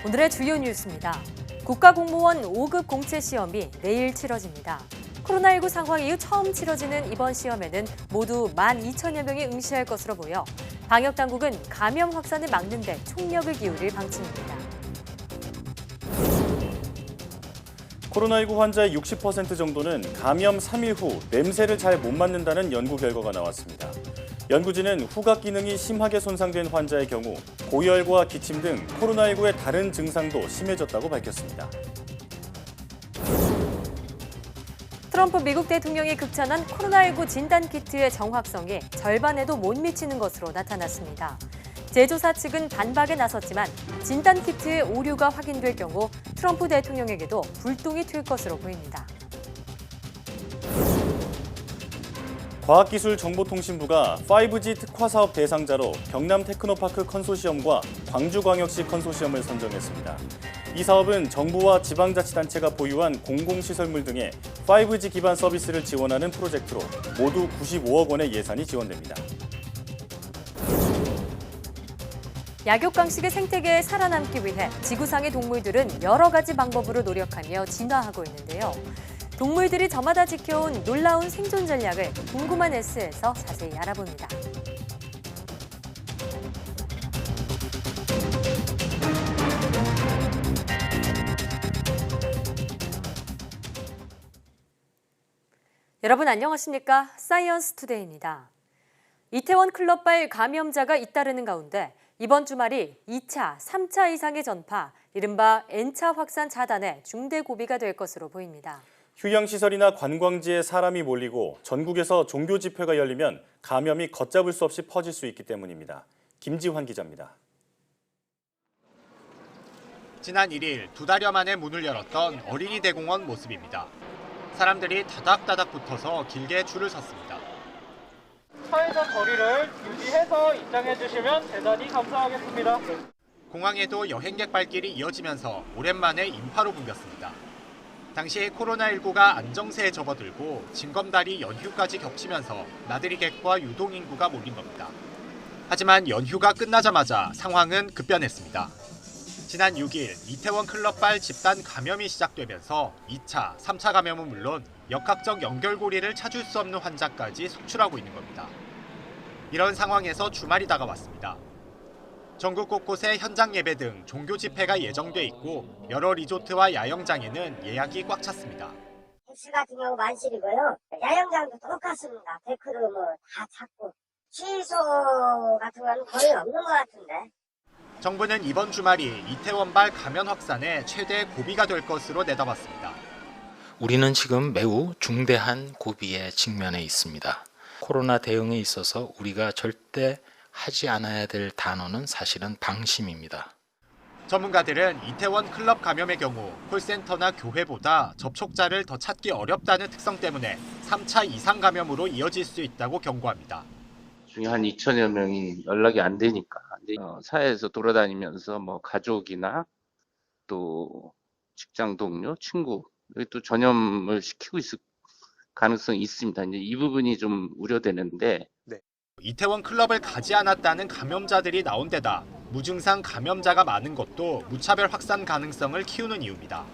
오늘의 주요 뉴스입니다. 국가공무원 5급 공채 시험이 내일 치러집니다. 코로나19 상황 이후 처음 치러지는 이번 시험에는 모두 12,000여 명이 응시할 것으로 보여 방역당국은 감염 확산을 막는 데 총력을 기울일 방침입니다. 코로나19 환자의 60% 정도는 감염 3일 후 냄새를 잘 못 맡는다는 연구 결과가 나왔습니다. 연구진은 후각 기능이 심하게 손상된 환자의 경우 고열과 기침 등 코로나19의 다른 증상도 심해졌다고 밝혔습니다. 트럼프 미국 대통령이 극찬한 코로나19 진단키트의 정확성이 절반에도 못 미치는 것으로 나타났습니다. 제조사 측은 반박에 나섰지만 진단키트의 오류가 확인될 경우 트럼프 대통령에게도 불똥이 튈 것으로 보입니다. 과학기술정보통신부가 5G 특화사업 대상자로 경남 테크노파크 컨소시엄과 광주광역시 컨소시엄을 선정했습니다. 이 사업은 정부와 지방자치단체가 보유한 공공시설물 등의 5G 기반 서비스를 지원하는 프로젝트로 모두 95억 원의 예산이 지원됩니다. 약육강식의 생태계에 살아남기 위해 지구상의 동물들은 여러 가지 방법으로 노력하며 진화하고 있는데요. 동물들이 저마다 지켜온 놀라운 생존 전략을 궁금한 S에서 자세히 알아봅니다. 여러분 안녕하십니까? 사이언스 투데이입니다. 이태원 클럽발 감염자가 잇따르는 가운데 이번 주말이 2차, 3차 이상의 전파, 이른바 N차 확산 차단에 중대 고비가 될 것으로 보입니다. 휴양시설이나 관광지에 사람이 몰리고 전국에서 종교 집회가 열리면 감염이 걷잡을 수 없이 퍼질 수 있기 때문입니다. 김지환 기자입니다. 지난 1일 2달여 만에 문을 열었던 어린이 대공원 모습입니다. 사람들이 다닥다닥 붙어서 길게 줄을 섰습니다. 사회적 거리를 유지해서 입장해 주시면 대단히 감사하겠습니다. 공항에도 여행객 발길이 이어지면서 오랜만에 인파로 붐볐습니다. 당시 코로나19가 안정세에 접어들고 징검다리 연휴까지 겹치면서 나들이 객과 유동인구가 몰린 겁니다. 하지만 연휴가 끝나자마자 상황은 급변했습니다. 지난 6일 이태원 클럽발 집단 감염이 시작되면서 2차, 3차 감염은 물론 역학적 연결고리를 찾을 수 없는 환자까지 속출하고 있는 겁니다. 이런 상황에서 주말이 다가왔습니다. 전국 곳곳에 현장 예배 등 종교 집회가 예정돼 있고 여러 리조트와 야영장에는 예약이 꽉 찼습니다. 택시 같은 경우 만실이고요. 야영장도 똑같습니다. 데크도 다 찼고 취소 같은 건 거의 없는 것 같은데. 정부는 이번 주말이 이태원발 감염 확산의 최대 고비가 될 것으로 내다봤습니다. 우리는 지금 매우 중대한 고비에 직면해 있습니다. 코로나 대응에 있어서 우리가 절대 하지 않아야 될 단어는 사실은 방심입니다. 전문가들은 이태원 클럽 감염의 경우 콜센터나 교회보다 접촉자를 더 찾기 어렵다는 특성 때문에 3차 이상 감염으로 이어질 수 있다고 경고합니다. 중에 한 2천여 명이 연락이 안 되니까 사회에서 돌아다니면서 가족이나 또 직장 동료, 친구 여기 또 전염을 시키고 있을 가능성이 있습니다. 이제 이 부분이 좀 우려되는데. 이태원 클럽을 가지 않았다는 감염자들이 나온 데다 무증상 감염자가 많은 것도 무차별 확산 가능성을 키우는 이유입니다.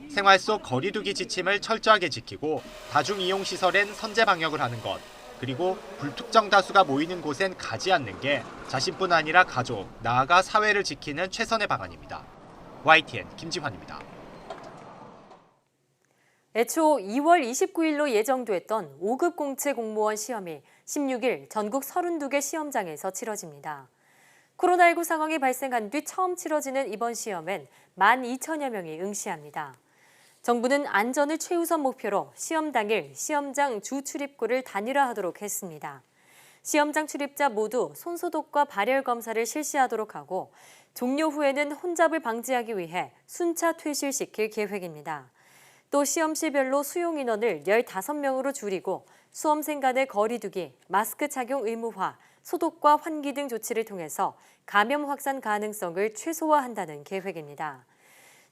생활 속 거리 두기 지침을 철저하게 지키고 다중이용시설엔 선제 방역을 하는 것, 그리고 불특정 다수가 모이는 곳엔 가지 않는 게 자신뿐 아니라 가족, 나아가 사회를 지키는 최선의 방안입니다. YTN 김지환입니다. 애초 2월 29일로 예정됐던 5급 공채 공무원 시험이 16일 전국 32개 시험장에서 치러집니다. 코로나19 상황이 발생한 뒤 처음 치러지는 이번 시험엔 12,000여 명이 응시합니다. 정부는 안전을 최우선 목표로 시험 당일 시험장 주 출입구를 단일화하도록 했습니다. 시험장 출입자 모두 손소독과 발열 검사를 실시하도록 하고 종료 후에는 혼잡을 방지하기 위해 순차 퇴실시킬 계획입니다. 또 시험실별로 수용 인원을 15명으로 줄이고 수험생 간의 거리 두기, 마스크 착용 의무화, 소독과 환기 등 조치를 통해서 감염 확산 가능성을 최소화한다는 계획입니다.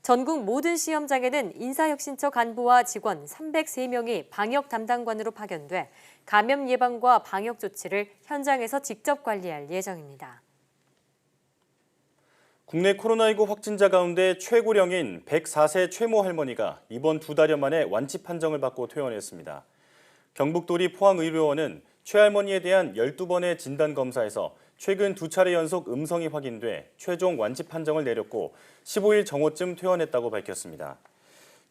전국 모든 시험장에는 인사혁신처 간부와 직원 303명이 방역 담당관으로 파견돼 감염 예방과 방역 조치를 현장에서 직접 관리할 예정입니다. 국내 코로나19 확진자 가운데 최고령인 104세 최모 할머니가 이번 2달여 만에 완치 판정을 받고 퇴원했습니다. 경북도리 포항의료원은 최 할머니에 대한 12번의 진단검사에서 최근 2차례 연속 음성이 확인돼 최종 완치 판정을 내렸고 15일 정오쯤 퇴원했다고 밝혔습니다.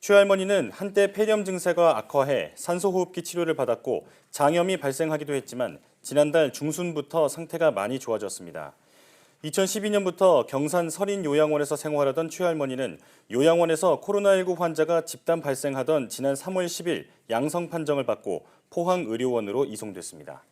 최 할머니는 한때 폐렴 증세가 악화해 산소호흡기 치료를 받았고 장염이 발생하기도 했지만 지난달 중순부터 상태가 많이 좋아졌습니다. 2012년부터 경산 서린요양원에서 생활하던 최 할머니는 요양원에서 코로나19 환자가 집단 발생하던 지난 3월 10일 양성 판정을 받고 포항의료원으로 이송됐습니다.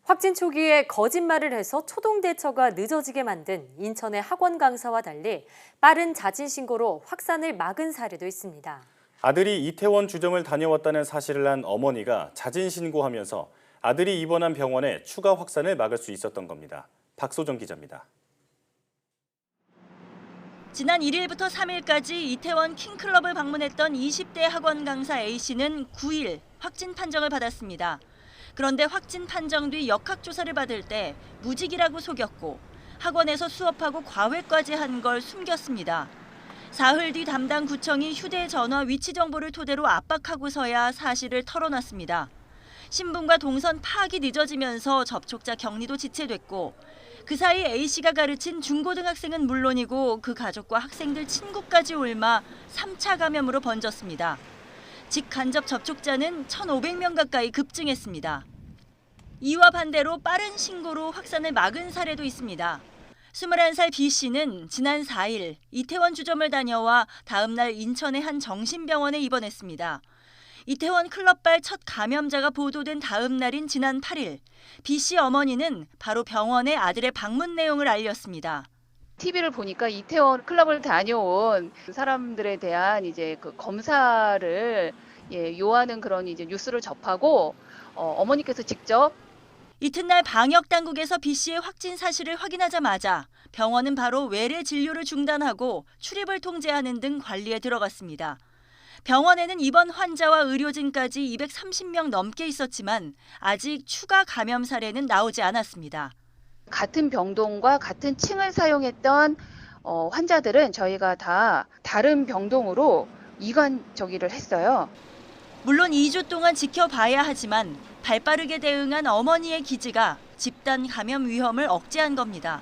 확진 초기에 거짓말을 해서 초동 대처가 늦어지게 만든 인천의 학원 강사와 달리 빠른 자진 신고로 확산을 막은 사례도 있습니다. 아들이 이태원 주점을 다녀왔다는 사실을 한 어머니가 자진 신고하면서 아들이 입원한 병원에 추가 확산을 막을 수 있었던 겁니다. 박소정 기자입니다. 지난 1일부터 3일까지 이태원 킹클럽을 방문했던 20대 학원 강사 A씨는 9일 확진 판정을 받았습니다. 그런데 확진 판정 뒤 역학조사를 받을 때 무직이라고 속였고 학원에서 수업하고 과외까지 한 걸 숨겼습니다. 사흘 뒤 담당 구청이 휴대전화 위치 정보를 토대로 압박하고서야 사실을 털어놨습니다. 신분과 동선 파악이 늦어지면서 접촉자 격리도 지체됐고 그 사이 A씨가 가르친 중고등학생은 물론이고 그 가족과 학생들 친구까지 옮아 3차 감염으로 번졌습니다. 직간접 접촉자는 1,500명 가까이 급증했습니다. 이와 반대로 빠른 신고로 확산을 막은 사례도 있습니다. 21살 B씨는 지난 4일 이태원 주점을 다녀와 다음 날 인천의 한 정신병원에 입원했습니다. 이태원 클럽발 첫 감염자가 보도된 다음 날인 지난 8일, B씨 어머니는 바로 병원에 아들의 방문 내용을 알렸습니다. TV를 보니까 이태원 클럽을 다녀온 사람들에 대한 이제 그 검사를 요하는 그런 이제 뉴스를 접하고 어머니께서 직접 이튿날 방역 당국에서 B씨의 확진 사실을 확인하자마자 병원은 바로 외래 진료를 중단하고 출입을 통제하는 등 관리에 들어갔습니다. 병원에는 입원 환자와 의료진까지 230명 넘게 있었지만 아직 추가 감염 사례는 나오지 않았습니다. 같은 병동과 같은 층을 사용했던 환자들은 저희가 다 다른 병동으로 이관 저기를 했어요. 물론 2주 동안 지켜봐야 하지만 발빠르게 대응한 어머니의 기지가 집단 감염 위험을 억제한 겁니다.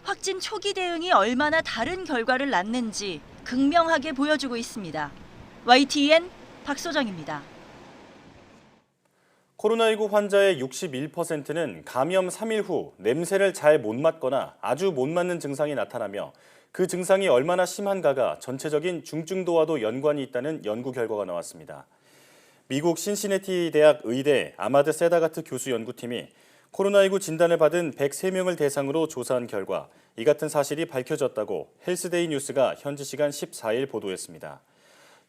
확진 초기 대응이 얼마나 다른 결과를 낳는지 극명하게 보여주고 있습니다. YTN 박소정입니다. 코로나19 환자의 61%는 감염 3일 후 냄새를 잘 못 맡거나 아주 못 맡는 증상이 나타나며 그 증상이 얼마나 심한가가 전체적인 중증도와도 연관이 있다는 연구 결과가 나왔습니다. 미국 신시내티 대학 의대 아마드 세다가트 교수 연구팀이 코로나19 진단을 받은 103명을 대상으로 조사한 결과 이 같은 사실이 밝혀졌다고 헬스데이 뉴스가 현지 시간 14일 보도했습니다.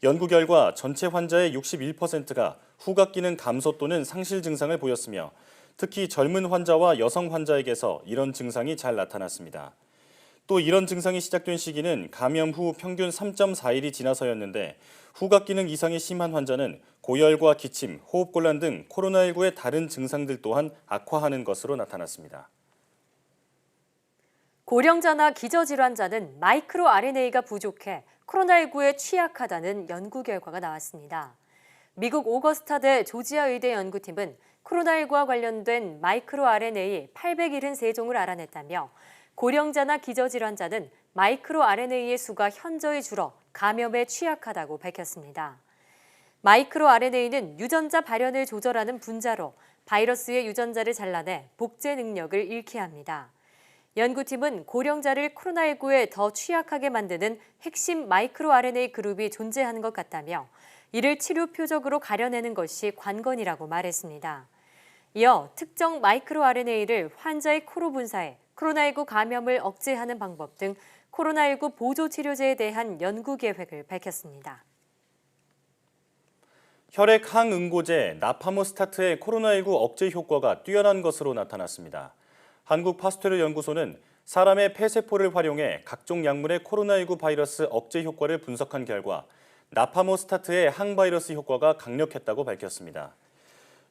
연구 결과 전체 환자의 61%가 후각 기능 감소 또는 상실 증상을 보였으며 특히 젊은 환자와 여성 환자에게서 이런 증상이 잘 나타났습니다. 또 이런 증상이 시작된 시기는 감염 후 평균 3.4일이 지나서였는데 후각 기능 이상이 심한 환자는 고열과 기침, 호흡곤란 등 코로나19의 다른 증상들 또한 악화하는 것으로 나타났습니다. 고령자나 기저질환자는 마이크로 RNA가 부족해 코로나19에 취약하다는 연구 결과가 나왔습니다. 미국 오거스타대 조지아 의대 연구팀은 코로나19와 관련된 마이크로 RNA 873종을 알아냈다며 고령자나 기저질환자는 마이크로 RNA의 수가 현저히 줄어 감염에 취약하다고 밝혔습니다. 마이크로 RNA는 유전자 발현을 조절하는 분자로 바이러스의 유전자를 잘라내 복제 능력을 잃게 합니다. 연구팀은 고령자를 코로나19에 더 취약하게 만드는 핵심 마이크로 RNA 그룹이 존재하는 것 같다며 이를 치료 표적으로 가려내는 것이 관건이라고 말했습니다. 이어 특정 마이크로 RNA를 환자의 코로 분사해 코로나19 감염을 억제하는 방법 등 코로나19 보조 치료제에 대한 연구 계획을 밝혔습니다. 혈액 항응고제 나파모스타트의 코로나19 억제 효과가 뛰어난 것으로 나타났습니다. 한국 파스테르 연구소는 사람의 폐세포를 활용해 각종 약물의 코로나19 바이러스 억제 효과를 분석한 결과 나파모스타트의 항바이러스 효과가 강력했다고 밝혔습니다.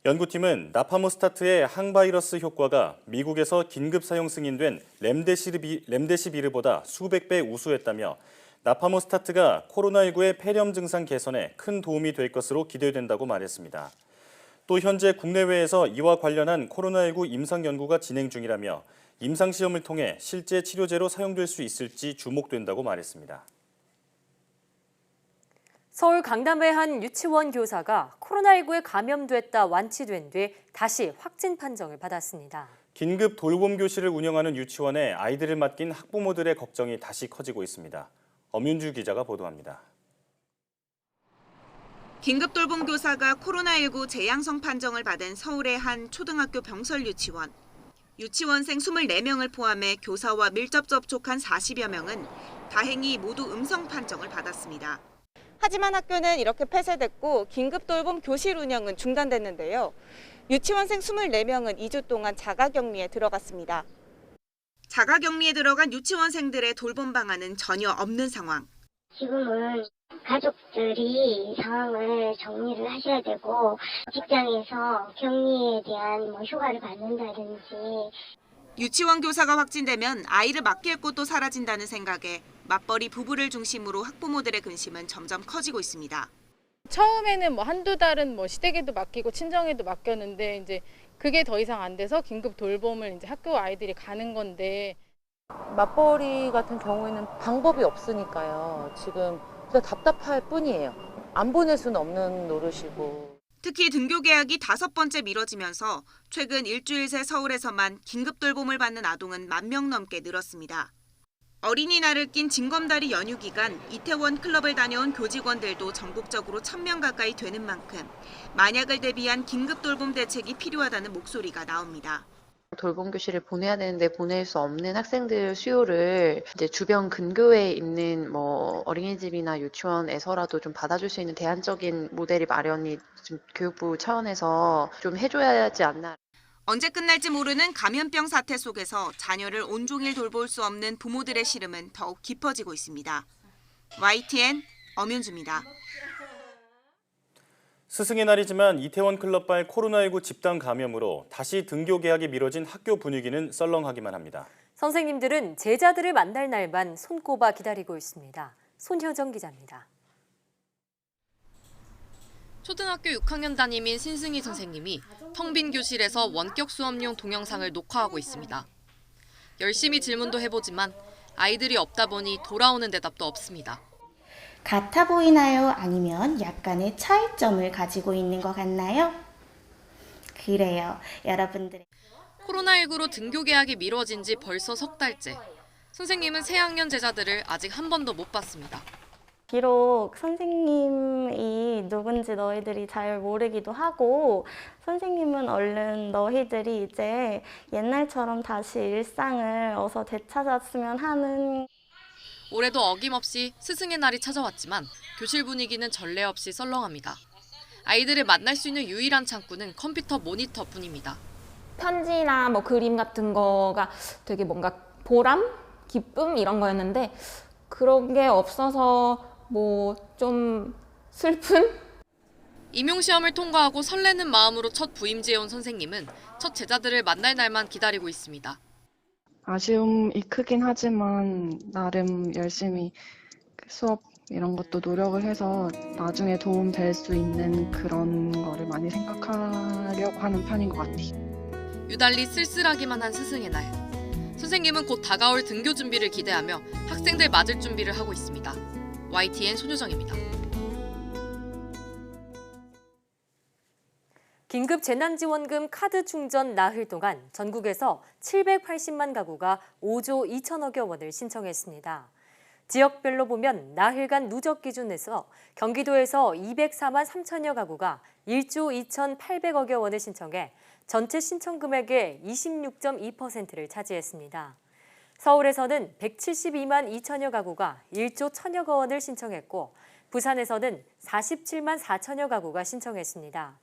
연구팀은 나파모스타트의 항바이러스 효과가 미국에서 긴급 사용 승인된 렘데시비르보다 수백 배 우수했다며 나파모스타트가 코로나19의 폐렴 증상 개선에 큰 도움이 될 것으로 기대된다고 말했습니다. 또 현재 국내외에서 이와 관련한 코로나19 임상 연구가 진행 중이라며 임상 시험을 통해 실제 치료제로 사용될 수 있을지 주목된다고 말했습니다. 서울 강남의 한 유치원 교사가 코로나19에 감염됐다 완치된 뒤 다시 확진 판정을 받았습니다. 긴급 돌봄 교실을 운영하는 유치원에 아이들을 맡긴 학부모들의 걱정이 다시 커지고 있습니다. 엄윤주 기자가 보도합니다. 긴급 돌봄 교사가 코로나19 재양성 판정을 받은 서울의 한 초등학교 병설 유치원. 유치원생 24명을 포함해 교사와 밀접 접촉한 40여 명은 다행히 모두 음성 판정을 받았습니다. 하지만 학교는 이렇게 폐쇄됐고 긴급 돌봄 교실 운영은 중단됐는데요. 유치원생 24명은 2주 동안 자가격리에 들어갔습니다. 자가격리에 들어간 유치원생들의 돌봄 방안은 전혀 없는 상황. 지금은 가족들이 상황을 정리를 하셔야 되고 직장에서 격리에 대한 휴가를 받는다든지. 유치원 교사가 확진되면 아이를 맡길 곳도 사라진다는 생각에 맞벌이 부부를 중심으로 학부모들의 근심은 점점 커지고 있습니다. 처음에는 한두 달은 시댁에도 맡기고 친정에도 맡겼는데 이제 그게 더 이상 안 돼서 긴급 돌봄을 이제 학교 아이들이 가는 건데 맞벌이 같은 경우에는 방법이 없으니까요. 지금 그냥 답답할 뿐이에요. 안 보낼 수는 없는 노릇이고. 특히 등교 계약이 5번째 미뤄지면서 최근 일주일 새 서울에서만 긴급 돌봄을 받는 아동은 10,000명 넘게 늘었습니다. 어린이날을 낀 징검다리 연휴 기간 이태원 클럽을 다녀온 교직원들도 전국적으로 1,000명 가까이 되는 만큼 만약을 대비한 긴급 돌봄 대책이 필요하다는 목소리가 나옵니다. 돌봄 교실을 보내야 되는데 보낼 수 없는 학생들 수요를 이제 주변 근교에 있는 어린이집이나 유치원에서라도 좀 받아줄 수 있는 대안적인 모델이 마련이 좀 교육부 차원에서 좀 해줘야 하지 않나. 언제 끝날지 모르는 감염병 사태 속에서 자녀를 온종일 돌볼 수 없는 부모들의 시름은 더욱 깊어지고 있습니다. YTN 엄윤주입니다. 스승의 날이지만 이태원 클럽발 코로나19 집단 감염으로 다시 등교 개학이 미뤄진 학교 분위기는 썰렁하기만 합니다. 선생님들은 제자들을 만날 날만 손꼽아 기다리고 있습니다. 손효정 기자입니다. 초등학교 6학년 담임인 신승희 선생님이 텅 빈 교실에서 원격 수업용 동영상을 녹화하고 있습니다. 열심히 질문도 해보지만 아이들이 없다 보니 돌아오는 대답도 없습니다. 같아 보이나요? 아니면 약간의 차이점을 가지고 있는 것 같나요? 그래요, 여러분들. 코로나19로 등교 개학이 미뤄진 지 벌써 석 달째. 선생님은 새학년 제자들을 아직 한 번도 못 봤습니다. 비록 선생님이 누군지 너희들이 잘 모르기도 하고 선생님은 얼른 너희들이 이제 옛날처럼 다시 일상을 어서 되찾았으면 하는. 올해도 어김없이 스승의 날이 찾아왔지만 교실 분위기는 전례 없이 썰렁합니다. 아이들을 만날 수 있는 유일한 창구는 컴퓨터 모니터뿐입니다. 편지나 그림 같은 거가 되게 뭔가 보람, 기쁨 이런 거였는데 그런 게 없어서 좀 슬픈? 임용시험을 통과하고 설레는 마음으로 첫 부임지에 온 선생님은 첫 제자들을 만날 날만 기다리고 있습니다. 아쉬움이 크긴 하지만 나름 열심히 수업 이런 것도 노력을 해서 나중에 도움 될 수 있는 그런 거를 많이 생각하려고 하는 편인 것 같아요. 유달리 쓸쓸하기만 한 스승의 날. 선생님은 곧 다가올 등교 준비를 기대하며 학생들 맞을 준비를 하고 있습니다. YTN 손효정입니다. 긴급 재난지원금 카드 충전 나흘 동안 전국에서 780만 가구가 5조 2천억여 원을 신청했습니다. 지역별로 보면 나흘간 누적 기준에서 경기도에서 204만 3천여 가구가 1조 2,800억여 원을 신청해 전체 신청 금액의 26.2%를 차지했습니다. 서울에서는 172만 2천여 가구가 1조 1천여억 원을 신청했고 부산에서는 47만 4천여 가구가 신청했습니다.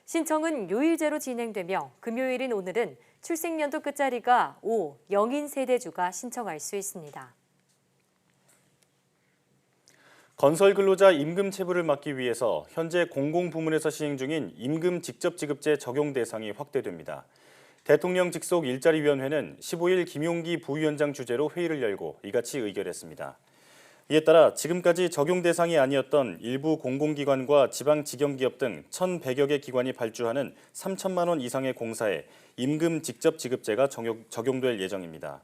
신청은 요일제로 진행되며 금요일인 오늘은 출생연도 끝자리가 5, 영인 세대주가 신청할 수 있습니다. 건설 근로자 임금 체불을 막기 위해서 현재 공공부문에서 시행 중인 임금 직접지급제 적용 대상이 확대됩니다. 대통령 직속 일자리위원회는 15일 김용기 부위원장 주재로 회의를 열고 이같이 의결했습니다. 이에 따라 지금까지 적용 대상이 아니었던 일부 공공기관과 지방직영기업 등 1,100여 개 기관이 발주하는 3천만 원 이상의 공사에 임금 직접지급제가 적용될 예정입니다.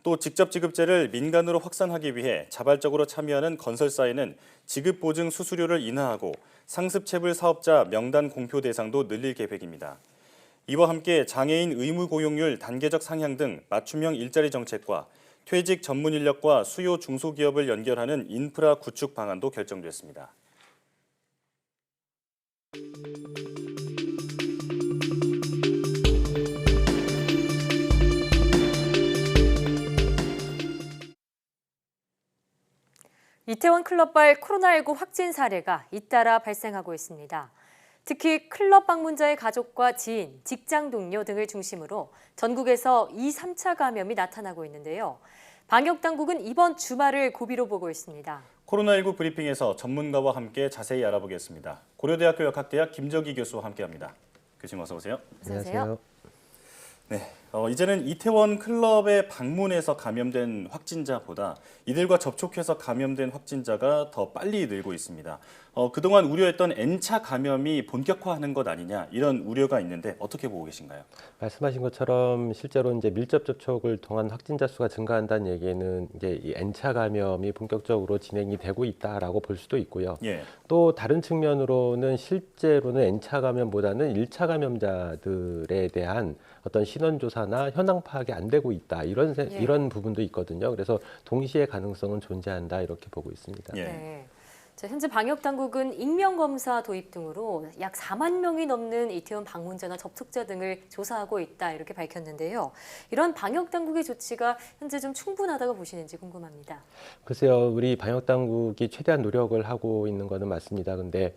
또 직접지급제를 민간으로 확산하기 위해 자발적으로 참여하는 건설사에는 지급보증 수수료를 인하하고 상습체불 사업자 명단 공표 대상도 늘릴 계획입니다. 이와 함께 장애인 의무 고용률 단계적 상향 등 맞춤형 일자리 정책과 퇴직 전문 인력과 수요 중소기업을 연결하는 인프라 구축 방안도 결정됐습니다. 이태원 클럽발 코로나19 확진 사례가 잇따라 발생하고 있습니다. 특히 클럽 방문자의 가족과 지인, 직장 동료 등을 중심으로 전국에서 2, 3차 감염이 나타나고 있는데요. 방역당국은 이번 주말을 고비로 보고 있습니다. 코로나19 브리핑에서 전문가와 함께 자세히 알아보겠습니다. 고려대학교 역학대학 김정희 교수와 함께합니다. 교수님 어서 오세요. 안녕하세요. 네, 이제는 이태원 클럽에 방문해서 감염된 확진자보다 이들과 접촉해서 감염된 확진자가 더 빨리 늘고 있습니다. 그동안 우려했던 N차 감염이 본격화하는 것 아니냐 이런 우려가 있는데 어떻게 보고 계신가요? 말씀하신 것처럼 실제로 이제 밀접 접촉을 통한 확진자 수가 증가한다는 얘기는 이제 이 N차 감염이 본격적으로 진행이 되고 있다라고 볼 수도 있고요. 예. 또 다른 측면으로는 실제로는 N차 감염보다는 1차 감염자들에 대한 어떤 신원 조사나 현황 파악이 안 되고 있다 이런 부분도 있거든요. 그래서 동시에 가능성은 존재한다 이렇게 보고 있습니다. 네. 자, 현재 방역당국은 익명검사 도입 등으로 약 4만 명이 넘는 이태원 방문자나 접촉자 등을 조사하고 있다 이렇게 밝혔는데요. 이런 방역당국의 조치가 현재 좀 충분하다고 보시는지 궁금합니다. 글쎄요, 우리 방역당국이 최대한 노력을 하고 있는 것은 맞습니다. 근데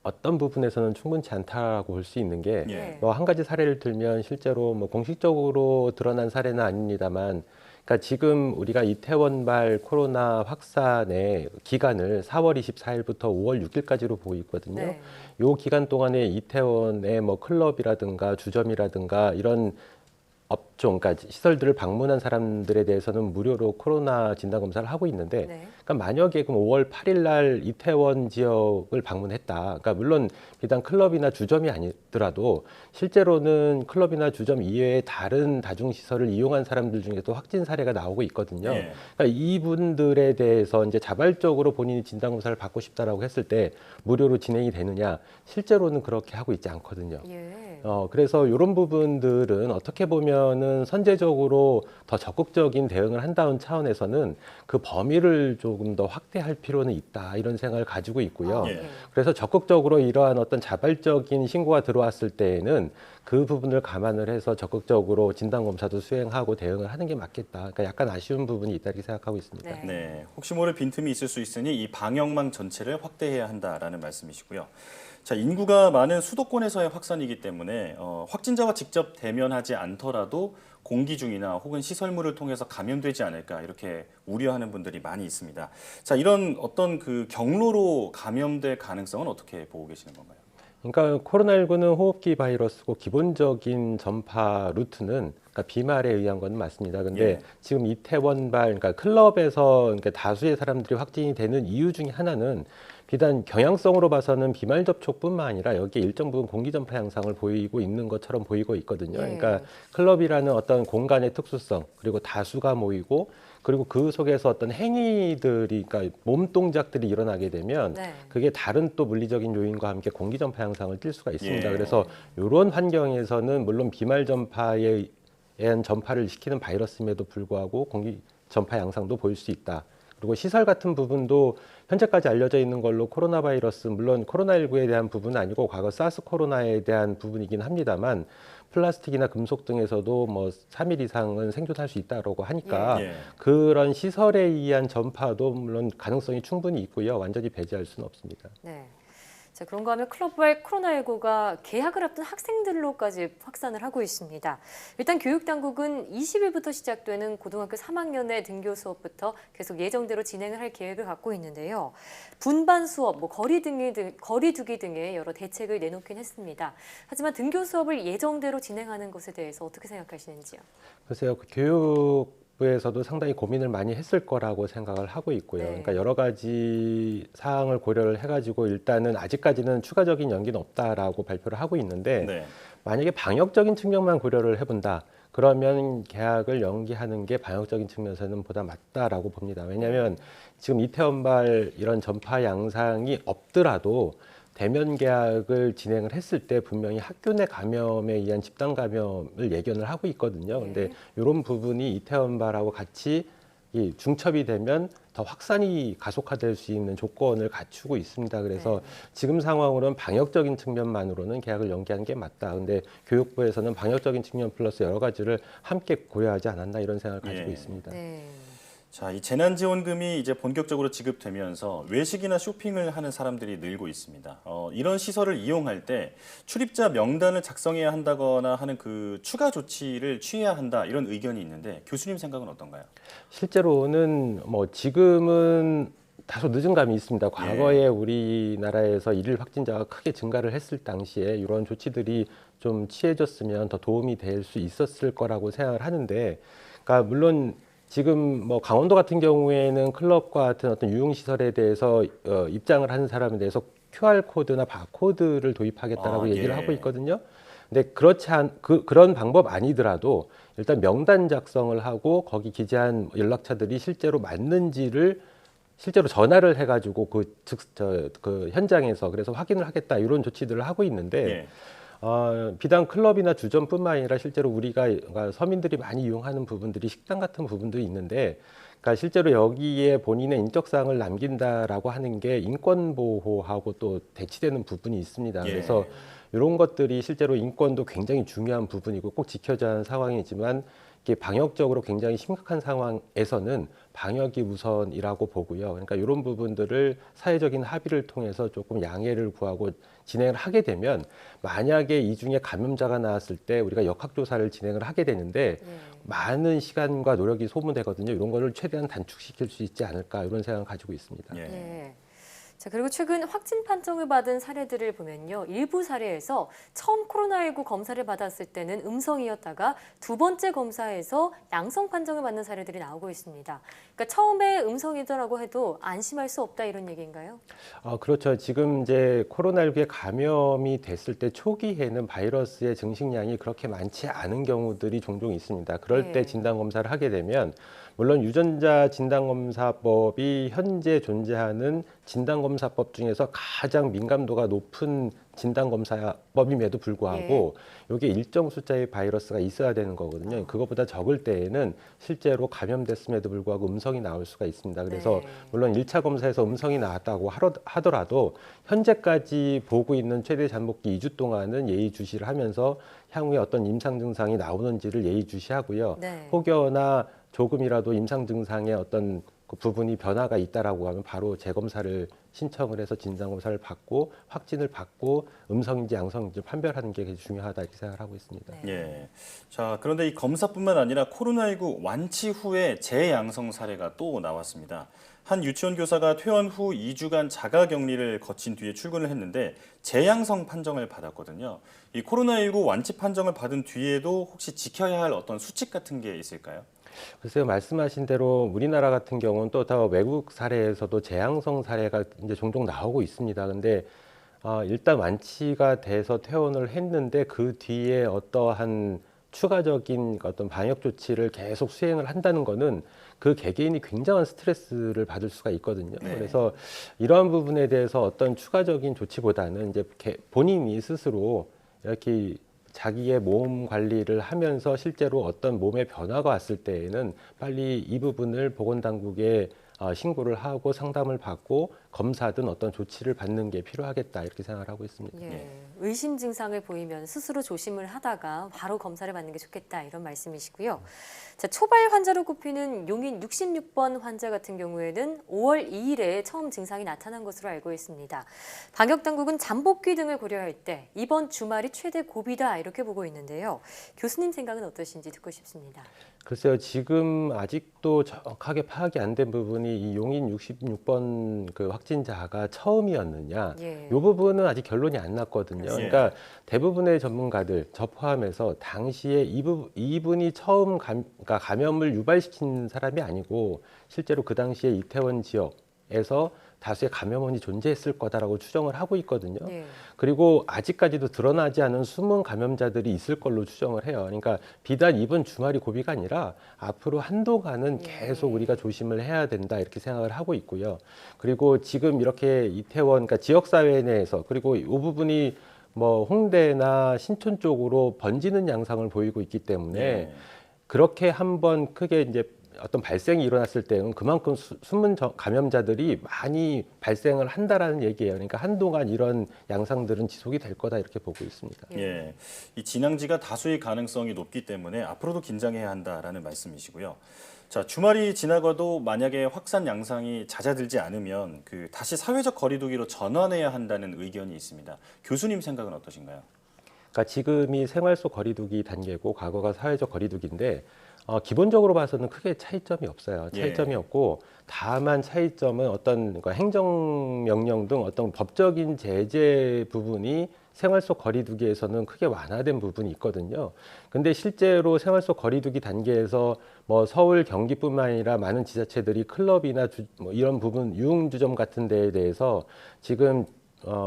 어떤 부분에서는 충분치 않다라고 볼 수 있는 게 한 가지 사례를 들면 실제로 공식적으로 드러난 사례는 아닙니다만 그러니까 지금 우리가 이태원발 코로나 확산의 기간을 4월 24일부터 5월 6일까지로 보고 있거든요. 네. 이 기간 동안에 이태원의 클럽이라든가 주점이라든가 이런 업종, 그러니까 시설들을 방문한 사람들에 대해서는 무료로 코로나 진단 검사를 하고 있는데, 그러니까 만약에 그럼 5월 8일 날 이태원 지역을 방문했다. 그러니까 물론 비단 클럽이나 주점이 아니더라도 실제로는 클럽이나 주점 이외의 다른 다중 시설을 이용한 사람들 중에도 확진 사례가 나오고 있거든요. 그러니까 이분들에 대해서 이제 자발적으로 본인이 진단 검사를 받고 싶다라고 했을 때 무료로 진행이 되느냐? 실제로는 그렇게 하고 있지 않거든요. 그래서 이런 부분들은 어떻게 보면은 선제적으로 더 적극적인 대응을 한다는 차원에서는 그 범위를 조금 더 확대할 필요는 있다 이런 생각을 가지고 있고요. 그래서 적극적으로 이러한 어떤 자발적인 신고가 들어왔을 때에는 그 부분을 감안을 해서 적극적으로 진단검사도 수행하고 대응을 하는 게 맞겠다. 그러니까 약간 아쉬운 부분이 있다 이렇게 생각하고 있습니다. 네, 혹시 모를 빈틈이 있을 수 있으니 이 방역망 전체를 확대해야 한다라는 말씀이시고요. 자, 인구가 많은 수도권에서의 확산이기 때문에 확진자와 직접 대면하지 않더라도 공기 중이나 혹은 시설물을 통해서 감염되지 않을까 이렇게 우려하는 분들이 많이 있습니다. 자, 이런 어떤 그 경로로 감염될 가능성은 어떻게 보고 계시는 건가요? 그러니까 코로나19는 호흡기 바이러스고 기본적인 전파 루트는 그러니까 비말에 의한 건 맞습니다. 근데 지금 이태원발 그러니까 클럽에서 그러니까 다수의 사람들이 확진이 되는 이유 중에 하나는 비단 경향성으로 봐서는 비말 접촉뿐만 아니라 여기에 일정 부분 공기 전파 양상을 보이고 있는 것처럼 보이고 있거든요. 그러니까 클럽이라는 어떤 공간의 특수성 그리고 다수가 모이고 그리고 그 속에서 어떤 행위들이 그러니까 몸 동작들이 일어나게 되면 그게 다른 또 물리적인 요인과 함께 공기 전파 양상을 띌 수가 있습니다. 그래서 이런 환경에서는 물론 비말 전파에 의한 전파를 시키는 바이러스임에도 불구하고 공기 전파 양상도 보일 수 있다. 그리고 시설 같은 부분도 현재까지 알려져 있는 걸로 코로나 바이러스, 물론 코로나19에 대한 부분은 아니고 과거 사스 코로나에 대한 부분이긴 합니다만 플라스틱이나 금속 등에서도 3일 이상은 생존할 수 있다고 하니까 그런 시설에 의한 전파도 물론 가능성이 충분히 있고요. 완전히 배제할 수는 없습니다. 네. 자, 그런가 하면 클럽발 코로나19가 개학을 앞둔 학생들로까지 확산을 하고 있습니다. 일단 교육당국은 20일부터 시작되는 고등학교 3학년의 등교 수업부터 계속 예정대로 진행을 할 계획을 갖고 있는데요. 분반 수업, 거리두기 등의 여러 대책을 내놓긴 했습니다. 하지만 등교 수업을 예정대로 진행하는 것에 대해서 어떻게 생각하시는지요? 글쎄요, 교육부에서도 상당히 고민을 많이 했을 거라고 생각을 하고 있고요. 네. 그러니까 여러 가지 사항을 고려를 해가지고 일단은 아직까지는 추가적인 연기는 없다라고 발표를 하고 있는데 네. 만약에 방역적인 측면만 고려를 해본다. 그러면 개학을 연기하는 게 방역적인 측면에서는 보다 맞다라고 봅니다. 왜냐하면 지금 이태원발 이런 전파 양상이 없더라도 대면 개학을 진행을 했을 때 분명히 학교 내 감염에 의한 집단 감염을 예견을 하고 있거든요. 근데 이런 부분이 이태원발하고 같이 이 중첩이 되면 더 확산이 가속화될 수 있는 조건을 갖추고 있습니다. 그래서 지금 상황으로는 방역적인 측면만으로는 개학을 연기하는 게 맞다. 근데 교육부에서는 방역적인 측면 플러스 여러 가지를 함께 고려하지 않았나 이런 생각을 가지고 있습니다. 자, 이 재난지원금이 이제 본격적으로 지급되면서 외식이나 쇼핑을 하는 사람들이 늘고 있습니다. 이런 시설을 이용할 때 출입자 명단을 작성해야 한다거나 하는 그 추가 조치를 취해야 한다 이런 의견이 있는데 교수님 생각은 어떤가요? 실제로는 뭐 지금은 다소 늦은 감이 있습니다. 과거에 우리나라에서 일일 확진자가 크게 증가를 했을 당시에 이런 조치들이 좀 취해졌으면 더 도움이 될 수 있었을 거라고 생각을 하는데, 그러니까 물론 지금 뭐 강원도 같은 경우에는 클럽과 같은 어떤 유흥시설에 대해서 입장을 하는 사람에 대해서 QR코드나 바코드를 도입하겠다라고 얘기를 하고 있거든요. 근데 그렇지 그런 방법 아니더라도 일단 명단 작성을 하고 거기 기재한 연락처들이 실제로 맞는지를 실제로 전화를 해가지고 그 현장에서 그래서 확인을 하겠다 이런 조치들을 하고 있는데 비단 클럽이나 주점뿐만 아니라 실제로 우리가 서민들이 많이 이용하는 부분들이 식당 같은 부분도 있는데, 그러니까 실제로 여기에 본인의 인적사항을 남긴다라고 하는 게 인권 보호하고 또 대치되는 부분이 있습니다. 그래서 이런 것들이 실제로 인권도 굉장히 중요한 부분이고 꼭 지켜져야 하는 상황이지만 이게 방역적으로 굉장히 심각한 상황에서는 방역이 우선이라고 보고요. 그러니까 이런 부분들을 사회적인 합의를 통해서 조금 양해를 구하고 진행을 하게 되면 만약에 이 중에 감염자가 나왔을 때 우리가 역학조사를 진행을 하게 되는데 많은 시간과 노력이 소모되거든요. 이런 거를 최대한 단축시킬 수 있지 않을까 이런 생각을 가지고 있습니다. 자, 그리고 최근 확진 판정을 받은 사례들을 보면요. 일부 사례에서 처음 코로나19 검사를 받았을 때는 음성이었다가 두 번째 검사에서 양성 판정을 받는 사례들이 나오고 있습니다. 그러니까 처음에 음성이더라고 해도 안심할 수 없다 이런 얘기인가요? 그렇죠. 지금 이제 코로나19에 감염이 됐을 때 초기에는 바이러스의 증식량이 그렇게 많지 않은 경우들이 종종 있습니다. 그럴 때 진단검사를 하게 되면 물론 유전자 진단검사법이 현재 존재하는 진단검사법 중에서 가장 민감도가 높은 진단검사법임에도 불구하고 이게 일정 숫자의 바이러스가 있어야 되는 거거든요. 그것보다 적을 때에는 실제로 감염됐음에도 불구하고 음성이 나올 수가 있습니다. 그래서 물론 1차 검사에서 음성이 나왔다고 하더라도 현재까지 보고 있는 최대 잠복기 2주 동안은 예의주시를 하면서 향후에 어떤 임상 증상이 나오는지를 예의주시하고요. 혹여나 조금이라도 임상 증상에 어떤 그 부분이 변화가 있다라고 하면 바로 재검사를 신청을 해서 진단검사를 받고 확진을 받고 음성인지 양성인지 판별하는 게 중요하다 이렇게 생각을 하고 있습니다. 자, 그런데 이 검사뿐만 아니라 코로나19 완치 후에 재양성 사례가 또 나왔습니다. 한 유치원 교사가 퇴원 후 2주간 자가격리를 거친 뒤에 출근을 했는데 재양성 판정을 받았거든요. 이 코로나19 완치 판정을 받은 뒤에도 혹시 지켜야 할 어떤 수칙 같은 게 있을까요? 글쎄요, 말씀하신 대로 우리나라 같은 경우는 또 더 외국 사례에서도 재양성 사례가 이제 종종 나오고 있습니다. 근데 일단 완치가 돼서 퇴원을 했는데 그 뒤에 어떠한 추가적인 어떤 방역 조치를 계속 수행을 한다는 거는 그 개개인이 굉장한 스트레스를 받을 수가 있거든요. 그래서 이러한 부분에 대해서 어떤 추가적인 조치보다는 이제 본인이 스스로 이렇게 자기의 몸 관리를 하면서 실제로 어떤 몸의 변화가 왔을 때에는 빨리 이 부분을 보건당국에 신고를 하고 상담을 받고 검사든 어떤 조치를 받는 게 필요하겠다 이렇게 생각을 하고 있습니다. 예, 의심 증상을 보이면 스스로 조심을 하다가 바로 검사를 받는 게 좋겠다 이런 말씀이시고요. 자, 초발 환자로 꼽히는 용인 66번 환자 같은 경우에는 5월 2일에 처음 증상이 나타난 것으로 알고 있습니다. 방역 당국은 잠복기 등을 고려할 때 이번 주말이 최대 고비다 이렇게 보고 있는데요. 교수님 생각은 어떠신지 듣고 싶습니다. 글쎄요, 지금 아직도 정확하게 파악이 안 된 부분이 이 용인 66번 그 확진자가 처음이었느냐, 이 부분은 아직 결론이 안 났거든요. 그러니까 대부분의 전문가들, 저 포함해서 당시에 이분이 처음 그러니까 감염을 유발시킨 사람이 아니고 실제로 그 당시에 이태원 지역에서 다수의 감염원이 존재했을 거다라고 추정을 하고 있거든요. 그리고 아직까지도 드러나지 않은 숨은 감염자들이 있을 걸로 추정을 해요. 그러니까 비단 이번 주말이 고비가 아니라 앞으로 한동안은 계속 우리가 조심을 해야 된다 이렇게 생각을 하고 있고요. 그리고 지금 이렇게 이태원, 그러니까 지역사회 내에서 그리고 이 부분이 뭐 홍대나 신촌 쪽으로 번지는 양상을 보이고 있기 때문에 그렇게 한번 크게 이제 어떤 발생이 일어났을 때는 그만큼 숨은 감염자들이 많이 발생을 한다라는 얘기예요. 그러니까 한동안 이런 양상들은 지속이 될 거다 이렇게 보고 있습니다. 예, 이 진앙지가 다수의 가능성이 높기 때문에 앞으로도 긴장해야 한다라는 말씀이시고요. 자, 주말이 지나가도 만약에 확산 양상이 잦아들지 않으면 다시 사회적 거리두기로 전환해야 한다는 의견이 있습니다. 교수님 생각은 어떠신가요? 그러니까 지금이 생활 속 거리두기 단계고 과거가 사회적 거리두기인데 기본적으로 봐서는 크게 차이점이 없어요. 차이점이 없고 다만 차이점은 어떤 그러니까 행정명령 등 어떤 법적인 제재 부분이 생활 속 거리두기에서는 크게 완화된 부분이 있거든요. 근데 실제로 생활 속 거리두기 단계에서 뭐 서울, 경기뿐만 아니라 많은 지자체들이 클럽이나 뭐 이런 부분 유흥주점 같은 데에 대해서 지금